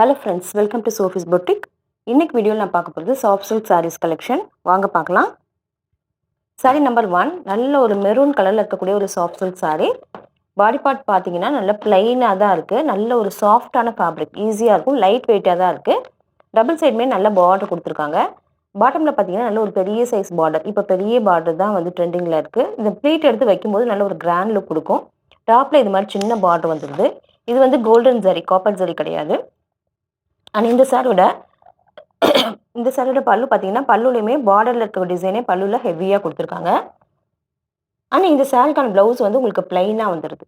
Hello friends, welcome to Sophie's boutique. இன்னைக்கு வீடியோவில் நான் பார்க்க போகிறது சாஃப்ட் சில்க் சாரீஸ் கலெக்ஷன். வாங்க பார்க்கலாம். சாரீ நம்பர் 1 நல்ல ஒரு மெரூன் கலரில் இருக்கக்கூடிய ஒரு soft silk sari. Body part பார்த்தீங்கன்னா நல்ல பிளைனாக தான் இருக்குது. நல்ல ஒரு சாஃப்டான ஃபேப்ரிக், ஈஸியாக இருக்கும், லைட் வெயிட்டாக தான் இருக்குது. டபுள் சைடுமே நல்ல பார்டர் கொடுத்துருக்காங்க. பாட்டமில் பார்த்தீங்கன்னா நல்ல ஒரு பெரிய சைஸ் பார்டர். இப்போ பெரிய பார்டர் தான் வந்து ட்ரெண்டிங்கில் இருக்குது. இந்த ப்ளீட் எடுத்து வைக்கும்போது நல்ல ஒரு கிராண்ட் லுக் கொடுக்கும். டாப்பில் இது மாதிரி சின்ன பார்டர் வந்துடுது. இது வந்து கோல்டன் ஜரி, காப்பர் ஜரி கிடையாது. அண்ட் இந்த சாரியோட பல்லு பார்த்தீங்கன்னா பல்லுலையுமே பார்டரில் இருக்க டிசைனே பல்லுவில் ஹெவியாக கொடுத்துருக்காங்க. ஆனால் இந்த சாரிக்கான ப்ளவுஸ் வந்து உங்களுக்கு பிளைனாக வந்துடுது.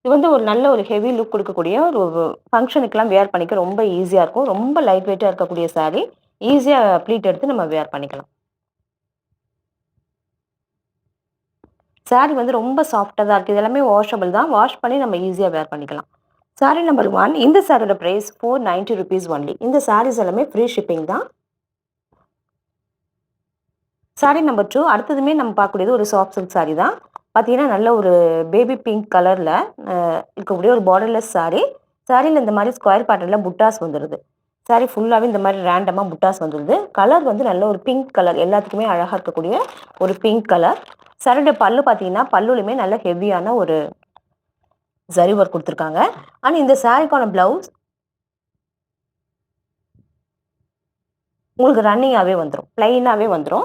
இது வந்து ஒரு நல்ல ஒரு ஹெவி லுக் கொடுக்கக்கூடிய ஒரு ஃபங்க்ஷனுக்கெல்லாம் வேர் பண்ணிக்க ரொம்ப ஈஸியாக இருக்கும். ரொம்ப லைட் வெயிட்டாக இருக்கக்கூடிய சாரீ, ஈஸியாக ப்ளீட் எடுத்து நம்ம வேர் பண்ணிக்கலாம். சாரீ வந்து ரொம்ப சாஃப்டாக தான் இருக்குது. இது எல்லாமே வாஷபிள் தான். வாஷ் பண்ணி நம்ம ஈஸியாக வேர் பண்ணிக்கலாம். சாரீ நம்பர் 1 இந்த சாரியோட ப்ரைஸ் 490 rupees ஒன்லி. இந்த சாரீஸ் எல்லாமே ஃப்ரீ ஷிப்பிங் தான். சாரீ நம்பர் 2 அடுத்ததுமே நம்ம பார்க்கக்கூடியது ஒரு சாஃப்ட் சில்க் சாரீ தான். பார்த்தீங்கன்னா நல்ல ஒரு பேபி பிங்க் கலரில் இருக்கக்கூடிய ஒரு பார்டர்லெஸ் சாரீ. சாரியில் இந்த மாதிரி ஸ்கொயர் பேட்டர்னில் புட்டாஸ் வந்துடுது. சாரீ ஃபுல்லாகவே இந்த மாதிரி ரேண்டமாக புட்டாஸ் வந்துடுது. கலர் வந்து நல்ல ஒரு பிங்க் கலர், எல்லாத்துக்குமே அழகாக இருக்கக்கூடிய ஒரு பிங்க் கலர். சாரியோட பல்லு பார்த்தீங்கன்னா பல்லுலையுமே நல்ல ஹெவியான ஒரு ஜரி ஒர்க் கொடுத்துருக்காங்க. ஆனால் இந்த சாரிக்கான ப்ளவுஸ் உங்களுக்கு ரன்னிங்காகவே வந்துடும், பிளைனாகவே வந்துடும்,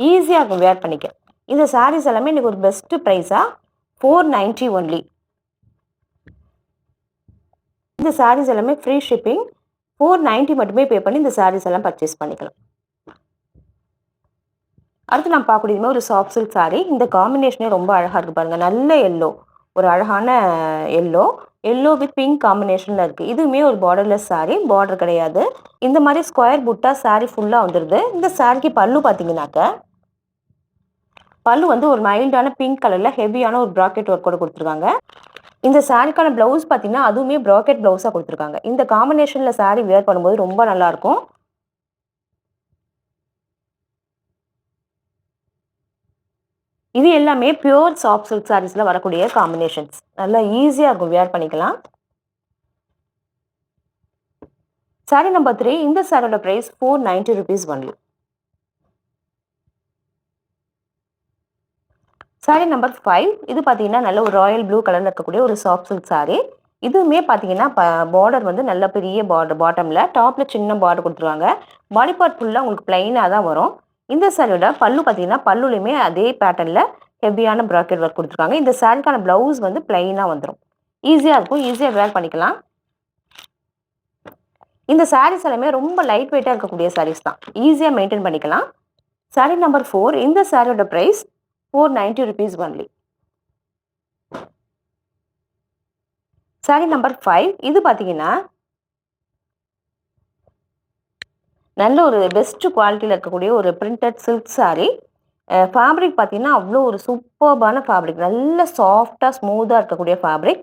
ஈஸியாக இருக்கும் வேர் பண்ணிக்க. இந்த சாரீஸ் எல்லாமே இன்றைக்கி ஒரு பெஸ்ட்டு ப்ரைஸாக 490 ஒன்லி. இந்த சாரீஸ் எல்லாமே ஃப்ரீ ஷிப்பிங். 490 மட்டுமே பே பண்ணி இந்த சாரீஸ் எல்லாம் பர்ச்சேஸ் பண்ணிக்கலாம். அடுத்து நான் பார்க்கக்கூடியதுமே ஒரு சாஃப்ட் சில்க் சாரீ. இந்த காம்பினேஷனே ரொம்ப அழகாக இருக்குது பாருங்கள். நல்ல எல்லோ, ஒரு அழகான எல்லோ வித் பிங்க் காம்பினேஷனில் இருக்குது. இதுவுமே ஒரு பார்டர்லெஸ் சாரீ, பார்டர் கிடையாது. இந்த மாதிரி ஸ்கொயர் புட்டா சாரீ ஃபுல்லாக வந்துடுது. இந்த சாரீக்கு பல்லு பார்த்தீங்கன்னாக்க பல்லு வந்து ஒரு மைல்டான பிங்க் கலரில் ஹெவியான ஒரு ப்ராக்கெட் ஒர்க்கோட கொடுத்துருக்காங்க. இந்த சாரீக்கான ப்ளவுஸ் பார்த்தீங்கன்னா அதுவுமே ப்ராக்கெட் ப்ளவுஸாக கொடுத்துருக்காங்க. இந்த காம்பினேஷனில் சாரீ வேர் பண்ணும்போது ரொம்ப நல்லாயிருக்கும். இது எல்லாமே பியூர் சாஃப்ட் சில்க் சாரீஸில் வரக்கூடிய காம்பினேஷன்ஸ். நல்லா ஈஸியாக இருக்கும், வேர் பண்ணிக்கலாம். சாரீ நம்பர் 3 இந்த சாரியோட price 490 rupees only. Sari number 5 இது பார்த்தீங்கன்னா நல்ல ஒரு ராயல் ப்ளூ கலரில் இருக்கக்கூடிய ஒரு சாஃப்ட் சில்க் சாரீ. இதுவுமே பார்த்தீங்கன்னா பார்டர் வந்து நல்ல பெரிய பார்டர், பாட்டமில் டாப்பில் சின்ன பார்டர் கொடுத்துருவாங்க. பாடி பார்ட் ஃபுல்லாக உங்களுக்கு பிளைனாக தான் வரும். இந்த சாரியோட பல்லு பார்த்தீங்கன்னா பல்லுலையுமே அதே பேட்டர்னில் ஹெவியான ப்ராக்கெட் ஒர்க் கொடுத்துருக்காங்க. இந்த சாரிக்கான ப்ளவுஸ் வந்து பிளைனாக வந்துடும், ஈஸியாக இருக்கும், ஈஸியாக வேர் பண்ணிக்கலாம். இந்த சாரீஸ் எல்லாமே ரொம்ப லைட் வெயிட்டாக இருக்கக்கூடிய சாரீஸ் தான், ஈஸியாக மெயின்டைன் பண்ணிக்கலாம். சாரீ நம்பர் 4 இந்த சாரியோட price 490 rupees only. Sari number 5 இது பார்த்தீங்கன்னா நல்ல ஒரு பெஸ்ட் குவாலிட்டியில் இருக்கக்கூடிய ஒரு பிரிண்டட் சில்க் சாரீ. ஃபேப்ரிக் பார்த்தீங்கன்னா அவ்வளோ ஒரு சூப்பர்பான ஃபேப்ரிக், நல்ல சாஃப்டாக ஸ்மூத்தாக இருக்கக்கூடிய ஃபேப்ரிக்.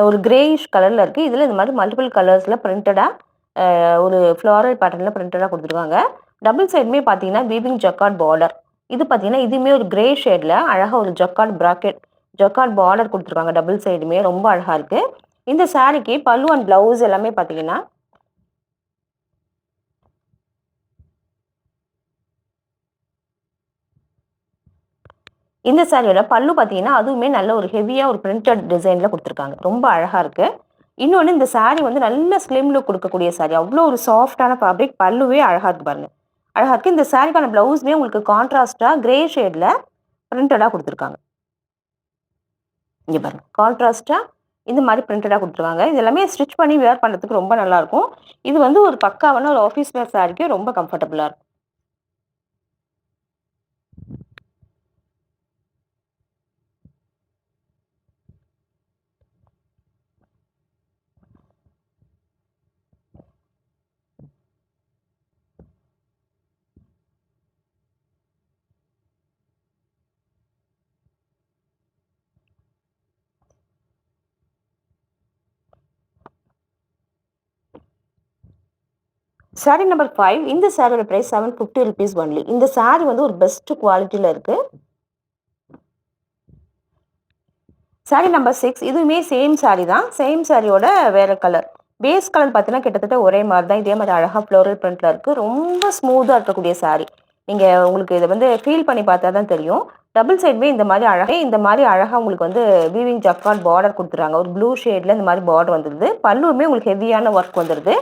ஒரு கிரேயிஷ் கலரில் இருக்குது. இதில் இந்த மாதிரி மல்டிபிள் கலர்ஸில் பிரிண்டடாக ஒரு ஃப்ளாரல் பேட்டர்னில் பிரிண்டடாக கொடுத்துருக்காங்க. டபுள் சைடுமே பார்த்தீங்கன்னா வீவிங் ஜக்கார்ட் பார்டர். இது பார்த்தீங்கன்னா இதுவுமே ஒரு கிரே ஷேடில் அழகாக ஒரு ஜக்கார்ட் பார்டர் கொடுத்துருக்காங்க. டபுள் சைடுமே ரொம்ப அழகாக இருக்குது. இந்த சாரீக்கு பல்லு அண்ட் ப்ளவுஸ் எல்லாமே பார்த்தீங்கன்னா இந்த சாரியோட பல்லு பார்த்தீங்கன்னா அதுவுமே நல்ல ஒரு ஹெவியாக ஒரு பிரிண்டட் டிசைனில் கொடுத்துருக்காங்க. ரொம்ப அழகாக இருக்குது. இன்னொன்று இந்த சாரீ வந்து நல்ல ஸ்லிம் லுக் கொடுக்கக்கூடிய சாரீ. அவ்வளோ ஒரு சாஃப்டான ஃபேப்ரிக், பல்லுவே அழகாக இருக்குது பாருங்கள், அழகாக இருக்குது. இந்த சாரீக்கான ப்ளவுஸுமே உங்களுக்கு கான்ட்ராஸ்டாக கிரே ஷேடில் பிரிண்டடாக கொடுத்துருக்காங்க. இங்கே பாருங்கள், கான்ட்ராஸ்டாக இந்த மாதிரி பிரிண்டடாக கொடுத்துருக்காங்க. இது எல்லாமே ஸ்டிச் பண்ணி வேர் பண்ணுறதுக்கு ரொம்ப நல்லாயிருக்கும். இது வந்து ஒரு பக்காவான ஒரு ஆஃபீஸ் வேர் சாரீக்கு ரொம்ப கம்ஃபர்டபுளாக இருக்கும். சாரீ நம்பர் 5 இந்த சாரியோட ப்ரைஸ் 750 rupees ஒன்லி. இந்த சாரீ வந்து ஒரு பெஸ்ட் குவாலிட்டியில் இருக்குது. சாரீ நம்பர் 6 இதுவுமே சேம் சாரீ தான். சேம் சாரியோட வேறு கலர். பேஸ் கலர் பார்த்தீங்கன்னா கிட்டத்தட்ட ஒரே மாதிரி தான். இதே மாதிரி அழகாக ஃப்ளோரல் பிரிண்ட்டில் இருக்குது. ரொம்ப ஸ்மூத்தாக இருக்கக்கூடிய சாரீ. நீங்கள் உங்களுக்கு இதை வந்து ஃபீல் பண்ணி பார்த்தா தான் தெரியும். டபுள் சைடுமே இந்த மாதிரி அழகாக உங்களுக்கு வந்து வீவிங் ஜக்கார்ட் பார்டர் கொடுத்துறாங்க. ஒரு ப்ளூ ஷேடில் இந்த மாதிரி பார்டர் வந்துடுது. பல்லுமே உங்களுக்கு ஹெவியான ஒர்க் வந்துடுது.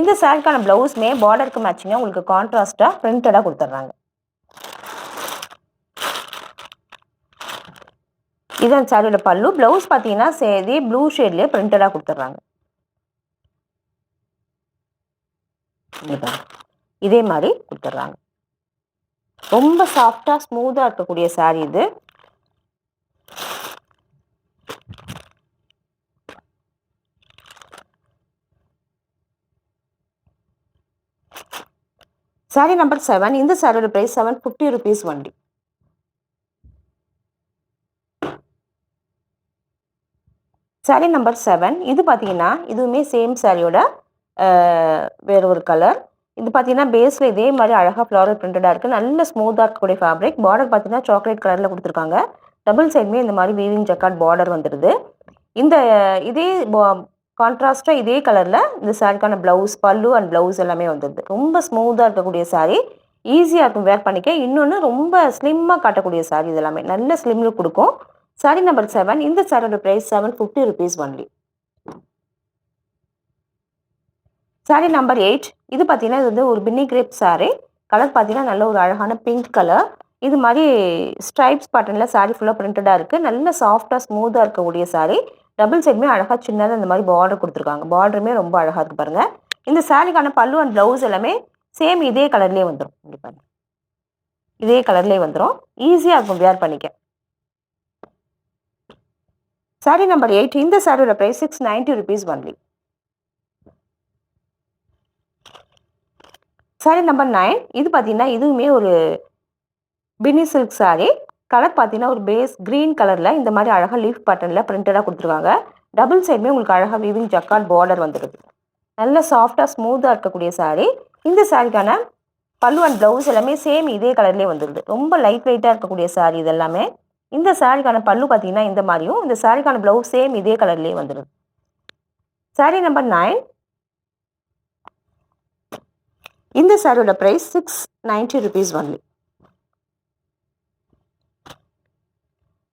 இந்த சாரிக்கான ப்ளவுஸுமே பார்டருக்கு மேட்சிங்காக உங்களுக்கு கான்ட்ராஸ்ட்டாக பிரிண்டடாக கொடுத்துட்றாங்க. இதான் சாரியோட பல்லு. ப்ளவுஸ் பார்த்தீங்கன்னா இதே ப்ளூ ஷேட்லேயே பிரிண்டடாக கொடுத்துட்றாங்க. இதே மாதிரி கொடுத்துட்றாங்க. ரொம்ப சாஃப்டா ஸ்மூத்தா இருக்கக்கூடிய சாரி இது. Sari number 7. இந்த சாரியோட price 750 rupees only. Sorry number 7. இது பார்த்தீங்கன்னா இதுவுமே சேம் சாரியோட வேற ஒரு கலர். இது பார்த்தீங்கன்னா பேஸில் இதே மாதிரி அழகாக ஃப்ளாரல் பிரிண்டடாக இருக்குது. நல்ல ஸ்மூத்தாக இருக்கக்கூடிய ஃபேப்ரிக். பார்டர் பார்த்தீங்கன்னா சாக்லேட் கலரில் கொடுத்துருக்காங்க. டபுள் சைடுமே இந்த மாதிரி வீவிங் ஜக்கார்ட் பார்டர் வந்துடுது. இதே கான்ட்ராஸ்ட்டாக இதே கலரில் இந்த சாரிக்கான ப்ளவுஸ், பல்லு அண்ட் ப்ளவுஸ் எல்லாமே வந்துடுது. ரொம்ப ஸ்மூத்தாக இருக்கக்கூடிய சாரி. ஈஸியாக இருக்கும் வேர் பண்ணிக்க. இன்னொன்று ரொம்ப ஸ்லிம்மாக காட்டக்கூடிய சாரி. இது எல்லாமே நல்ல ஸ்லிம் லுக் கொடுக்கும். Sari number 7. இந்த சாரியோட price 750 rupees only. Sorry number 8. இது பார்த்தீங்கன்னா இது வந்து ஒரு பின்னி கிரேப் சாரி. கலர் பார்த்தீங்கன்னா நல்ல ஒரு அழகான பிங்க் கலர். இது மாதிரி ஸ்ட்ரைப்ஸ் பேட்டர்னில் சாரி ஃபுல்லாக பிரிண்டடாக இருக்குது. நல்ல சாஃப்டாக ஸ்மூத்தாக இருக்கக்கூடிய சாரி. டபுள் சைடுமே அழகாக சின்னதாக இந்த மாதிரி பார்டர் கொடுத்துருக்காங்க. பார்டருமே ரொம்ப அழகாக இருக்குது பாருங்கள். இந்த சாரிக்கான பல்லு அண்ட் ப்ளவுஸ் எல்லாமே சேம் இதே கலர்லேயே வந்துடும். இங்கே பாருங்கள், இதே கலர்லேயே வந்துடும். ஈஸியாக இருக்கும் வேர் பண்ணிக்க. Sari number 8. இந்த சாரியோட price 690 rupees only. Sorry number 9. இது பார்த்தீங்கன்னா இதுவுமே ஒரு பின்னி சில்க் சாரி. கலர் பார்த்தீங்கன்னா ஒரு பேஸ் க்ரீன் கலரில் இந்த மாதிரி அழகாக லீஃப் பேட்டர்னில் பிரிண்டடாக கொடுத்துருக்காங்க. டபுள் சைடுமே உங்களுக்கு அழகாக வீவிங் ஜக்கார்ட் பார்டர் வந்துடுது. நல்ல சாஃப்டாக ஸ்மூத்தாக இருக்கக்கூடிய சாரி. இந்த சாரிக்கான பல்லு அண்ட் ப்ளவுஸ் எல்லாமே சேம் இதே கலர்லேயே வந்துடுது. ரொம்ப லைட் வெயிட்டாக இருக்கக்கூடிய சாரி இது எல்லாமே. இந்த சாரிக்கான பல்லு பார்த்தீங்கன்னா இந்த மாதிரியும், இந்த சாரிக்கான ப்ளவுஸ் சேம் இதே கலர்லேயே வந்துடுது. சாரி நம்பர் 9. இந்த சாரியோட price 690 rupees only.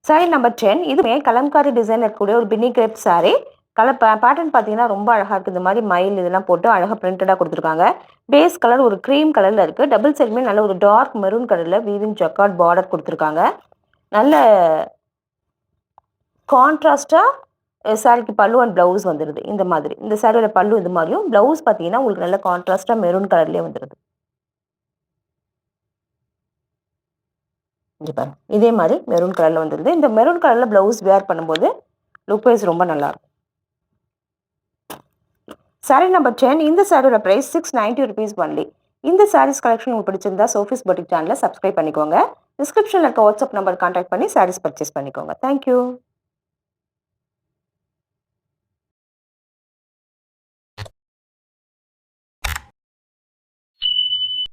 Sorry number 10. இதுவே கலம்காரி டிசைன் இருக்கக்கூடிய ஒரு பின்னி கிரேப் சாரி. கலர் பேட்டர்ன் பார்த்தீங்கன்னா ரொம்ப அழகாக இருக்குது. இந்த மாதிரி மயில் இதெல்லாம் போட்டு அழகாக பிரிண்டடாக கொடுத்துருக்காங்க. பேஸ் கலர் ஒரு க்ரீம் கலரில் இருக்குது. டபுள் சைடுமே நல்ல ஒரு டார்க் மெரூன் கலரில் வீவிங் ஜக்கார்ட் பார்டர் கொடுத்துருக்காங்க. நல்ல கான்ட்ராஸ்டாக சாரிக்கு பல்லு அண்ட் ப்ளவுஸ் வந்துடுது. இந்த மாதிரி இந்த சாரியோட பல்லு இது மாதிரியும், ப்ளவுஸ் பார்த்தீங்கன்னா உங்களுக்கு நல்ல கான்ட்ராஸ்டாக மெரூன் கலர்லேயே வந்துடுது. இங்கே பாருங்க, இதே மாதிரி மெரூன் கலரில் வந்துடுது. இந்த மெரூன் கலரில் ப்ளவுஸ் வேர் பண்ணும்போது லுக் வைஸ் ரொம்ப நல்லாயிருக்கும். Sorry number 10. இந்த சாரியோட ப்ரைஸ் 690 rupees only. இந்த சாரீஸ் கலெக்ஷன் உங்களுக்கு பிடிச்சிருந்தா சோஃபிஸ் பொட்டிக் சேனலை சப்ஸ்கிரைப் பண்ணிக்கோங்க. டிஸ்கிரிப்ஷனில் இருக்க வாட்ஸ்அப் நம்பர் கான்டாக்ட் பண்ணி சாரீஸ் பர்ச்சேஸ் பண்ணிக்கோங்க. தேங்க்யூ.